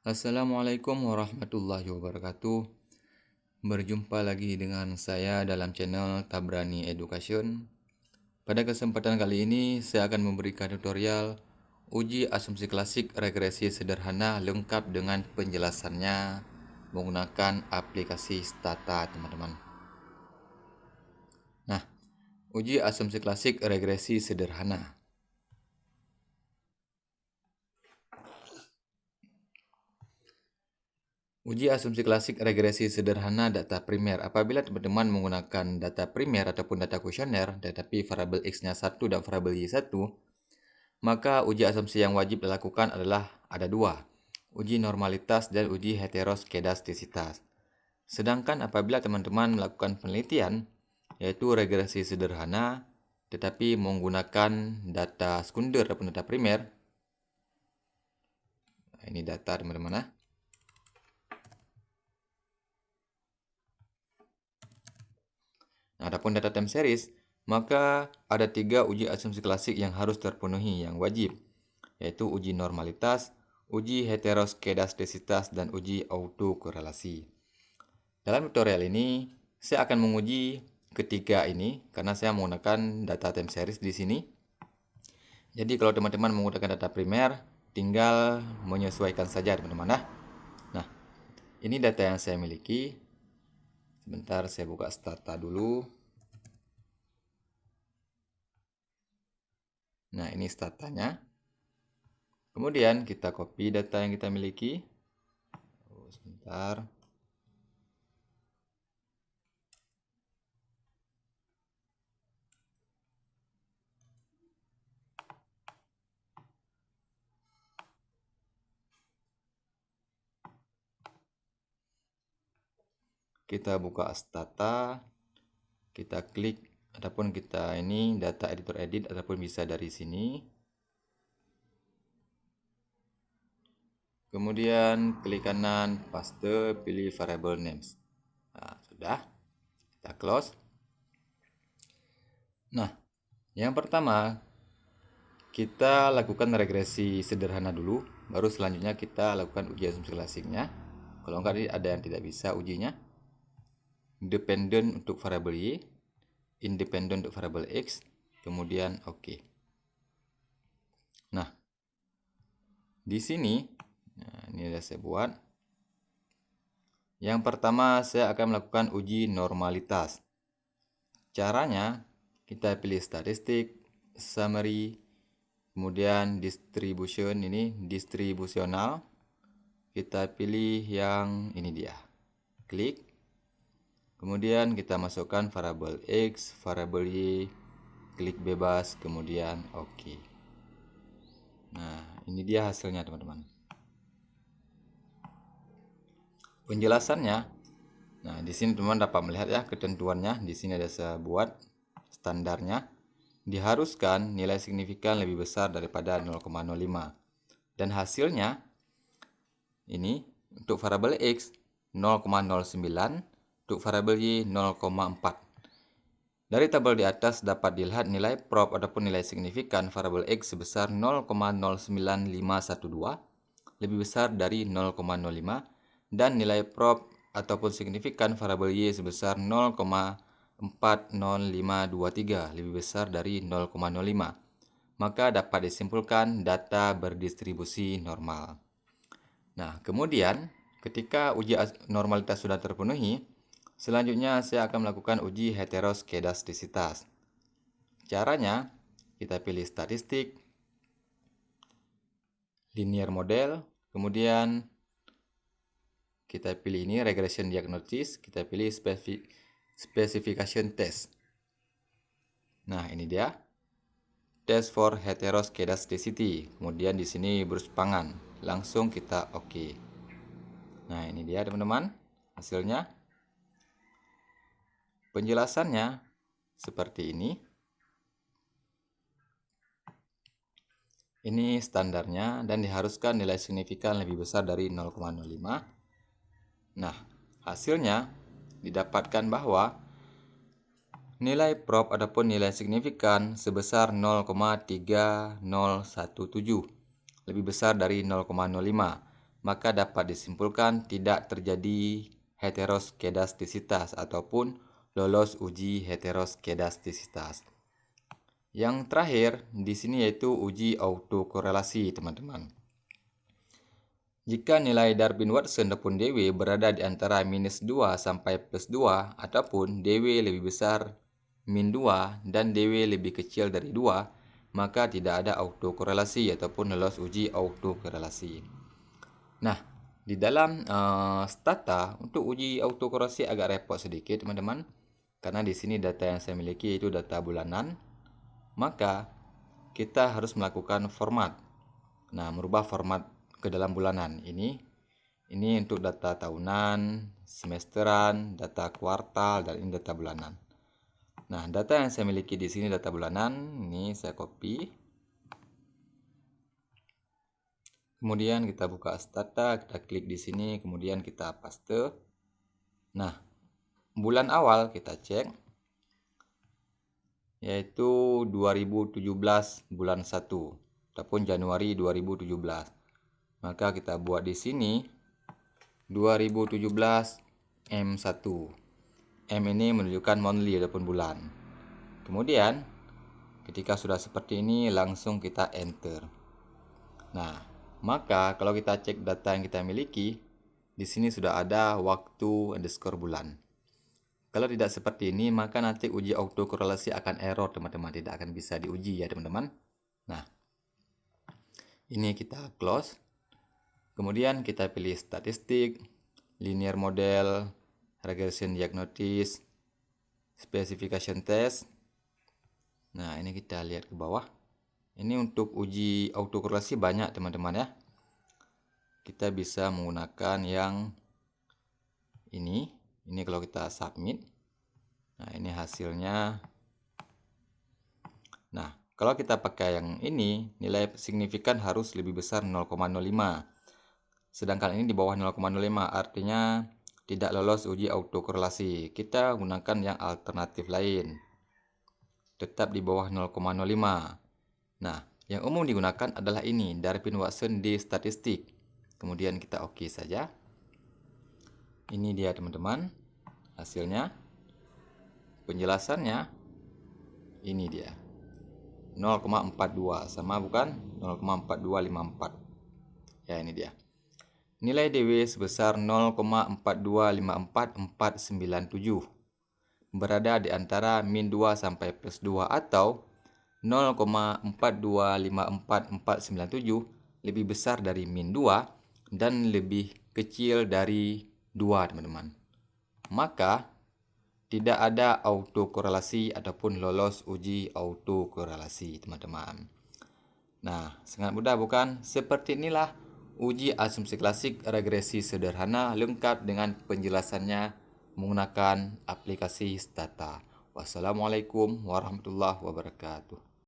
Assalamualaikum warahmatullahi wabarakatuh. Berjumpa lagi dengan saya dalam channel Tabrani Education. Pada kesempatan kali ini saya akan memberikan tutorial uji asumsi klasik regresi sederhana lengkap dengan penjelasannya menggunakan aplikasi Stata, teman-teman. Nah, uji asumsi klasik regresi sederhana. Uji asumsi klasik regresi sederhana data primer. Apabila teman-teman menggunakan data primer ataupun data kuesioner, tetapi variabel X-nya 1 dan variabel Y1, maka uji asumsi yang wajib dilakukan adalah ada dua, uji normalitas dan uji heteroskedastisitas. Sedangkan apabila teman-teman melakukan penelitian, yaitu regresi sederhana, tetapi menggunakan data sekunder ataupun data primer, ini data teman-teman. Nah, adapun data time series, maka ada 3 uji asumsi klasik yang harus terpenuhi yang wajib, yaitu uji normalitas, uji heteroskedastisitas, dan uji autokorelasi. Dalam tutorial ini, saya akan menguji ketiga ini karena saya menggunakan data time series di sini. Jadi kalau teman-teman menggunakan data primer, tinggal menyesuaikan saja teman-teman. Nah, ini data yang saya miliki. Sebentar, saya buka Stata dulu. Nah, ini statanya. Kemudian kita copy data yang kita miliki. Sebentar. Kita buka Stata, kita klik ataupun kita ini data editor edit ataupun bisa dari sini. Kemudian klik kanan, paste, pilih variable names. Nah, sudah. Kita close. Nah, yang pertama kita lakukan regresi sederhana dulu, baru selanjutnya kita lakukan uji asumsi klasiknya. Kalau enggak ada yang tidak bisa ujinya. Dependent untuk variabel Y, independent untuk variabel X, kemudian oke. Nah, di sini, ini sudah saya buat. Yang pertama, saya akan melakukan uji normalitas. Caranya, kita pilih statistik, summary, kemudian distribution, ini distribusional. Kita pilih yang ini dia. Klik. Kemudian kita masukkan variabel X, variabel Y, klik bebas, kemudian oke. Nah, ini dia hasilnya teman-teman. Penjelasannya, nah di sini teman-teman dapat melihat ya ketentuannya. Di sini ada saya buat standarnya. Diharuskan nilai signifikan lebih besar daripada 0,05. Dan hasilnya ini untuk variabel X 0,09, untuk variabel Y 0,4. Dari tabel di atas dapat dilihat nilai prop ataupun nilai signifikan variabel X sebesar 0,09512 lebih besar dari 0,05 dan nilai prop ataupun signifikan variabel Y sebesar 0,40523 lebih besar dari 0,05. Maka dapat disimpulkan data berdistribusi normal. Nah, kemudian ketika uji normalitas sudah terpenuhi, selanjutnya saya akan melakukan uji heteroskedastisitas. Caranya, kita pilih statistik, linear model, kemudian kita pilih ini regression diagnosis, kita pilih specification test. Nah, ini dia. Test for heteroskedasticity. Kemudian di sini Bruce Pangan. Langsung kita oke. Nah, ini dia teman-teman hasilnya. Penjelasannya seperti ini. Ini standarnya dan diharuskan nilai signifikan lebih besar dari 0,05. Nah, hasilnya didapatkan bahwa nilai prop ataupun nilai signifikan sebesar 0,3017 lebih besar dari 0,05. maka dapat disimpulkan tidak terjadi heteroskedastisitas ataupun lolos uji heteroskedastisitas. Yang terakhir di sini yaitu uji autokorelasi, teman-teman. Jika nilai Darwin-Watson ataupun DW berada di antara -2 sampai +2 ataupun DW lebih besar min 2 dan DW lebih kecil dari 2, maka tidak ada autokorelasi ataupun lolos uji autokorelasi. Nah, di dalam stata untuk uji autokorelasi agak repot sedikit, teman-teman. Karena di sini data yang saya miliki itu data bulanan, maka kita harus melakukan format. Nah, merubah format ke dalam bulanan. Ini untuk data tahunan, semesteran, data kuartal, dan ini data bulanan. Nah, data yang saya miliki di sini data bulanan, ini saya copy. Kemudian kita buka stata, kita klik di sini, kemudian kita paste. Nah, bulan awal kita cek, yaitu 2017 bulan 1 ataupun Januari 2017. Maka kita buat di sini 2017 M1. M ini menunjukkan monthly ataupun bulan. Kemudian ketika sudah seperti ini langsung kita enter. Nah, maka kalau kita cek data yang kita miliki, di sini sudah ada waktu underscore bulan. Kalau tidak seperti ini, maka nanti uji autokorelasi akan error, teman-teman. Tidak akan bisa diuji ya, teman-teman. Nah, ini kita close. Kemudian kita pilih statistik, linear model, regression diagnosis, specification test. Nah, ini kita lihat ke bawah. Ini untuk uji autokorelasi banyak, teman-teman ya. Kita bisa menggunakan yang ini. Ini kalau kita submit. Nah, ini hasilnya. Nah, kalau kita pakai yang ini, nilai signifikan harus lebih besar 0,05. Sedangkan ini di bawah 0,05, artinya tidak lolos uji autokorelasi. Kita gunakan yang alternatif lain. Tetap di bawah 0,05. Nah, yang umum digunakan adalah ini, Darwin-Watson di statistik. Kemudian kita oke saja. Ini dia, teman-teman, hasilnya. Penjelasannya, ini dia. 0,42, sama bukan? 0,4254. Ya, ini dia. Nilai DW sebesar 0,4254497 berada di antara -2 sampai +2 atau 0,4254497 lebih besar dari -2 dan lebih kecil dari 2, teman-teman. Maka tidak ada autokorelasi ataupun lolos uji autokorelasi, teman-teman. Nah, sangat mudah bukan? Seperti inilah uji asumsi klasik regresi sederhana lengkap dengan penjelasannya menggunakan aplikasi Stata. Wassalamualaikum warahmatullahi wabarakatuh.